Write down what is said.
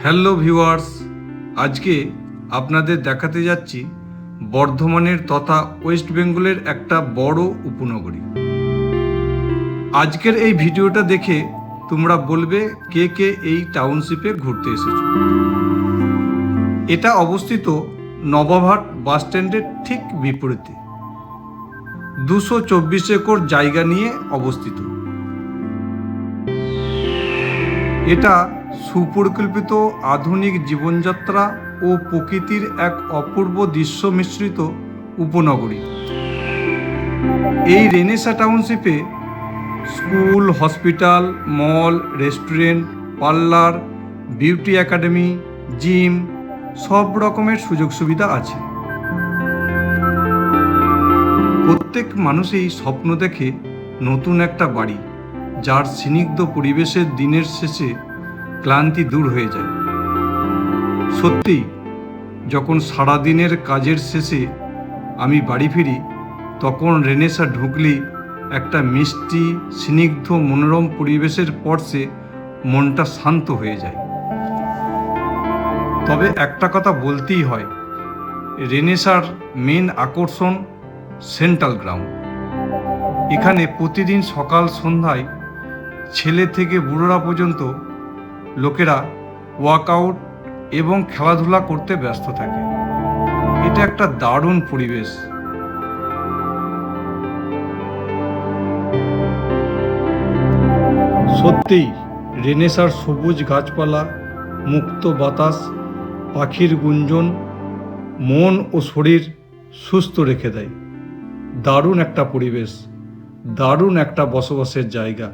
Hello viewers, আজকে আপনাদের দেখাতে যাচ্ছি বর্ধমানের তথা ওয়েস্ট বেঙ্গলের একটা বড় উপনগরী। আজকের এই ভিডিওটা দেখে তোমরা বলবে কে কে এই টাউনশিপে ঘুরতে এসেছো। এটা অবস্থিত নবাবহাট বাস স্ট্যান্ডের ঠিক বিপরীতে 224 একর জায়গা নিয়ে অবস্থিত। এটা সুপরিকল্পিত আধুনিক জীবনযাত্রা ও প্রকৃতির এক অপূর্ব দৃশ্য মিশ্রিত উপনগরী। এই রেনেসা টাউনশিপে school, hospital, mall, restaurant, parlour, beauty academy, gym সব রকমের সুযোগ সুবিধা আছে। প্রত্যেক মানুষই স্বপ্ন দেখে নতুন একটা বাড়ি, যার স্নিগ্ধ পরিবেশের দিনের শেষে ক্লান্তি দূর হয়ে যায়। সত্যি, যখন সারাদিনের কাজের শেষে আমি বাড়ি ফিরি, তখন রেনেসা ঢুকলেই একটা মিষ্টি, স্নিগ্ধ, মনোরম পরিবেশের স্পর্শে মনটা শান্ত হয়ে যায়। তবে একটা কথা বলতেই হয়, রেনেসার মেন আকর্ষণ সেন্ট্রাল গ্রাউন্ড। এখানে প্রতিদিন সকাল সন্ধ্যায় ছেলে থেকে বুড়োরা পর্যন্ত লোকেরা ওয়ার্কআউট এবং খেলাধুলা করতে ব্যস্ত থাকে। এটা একটা দারুণ পরিবেশ। সত্যিই রেনেসার সবুজ গাছপালা, মুক্ত বাতাস, পাখির গুঞ্জন মন ও শরীর সুস্থ রেখে দেয়। দারুণ একটা পরিবেশ, দারুণ একটা বসবাসের জায়গা।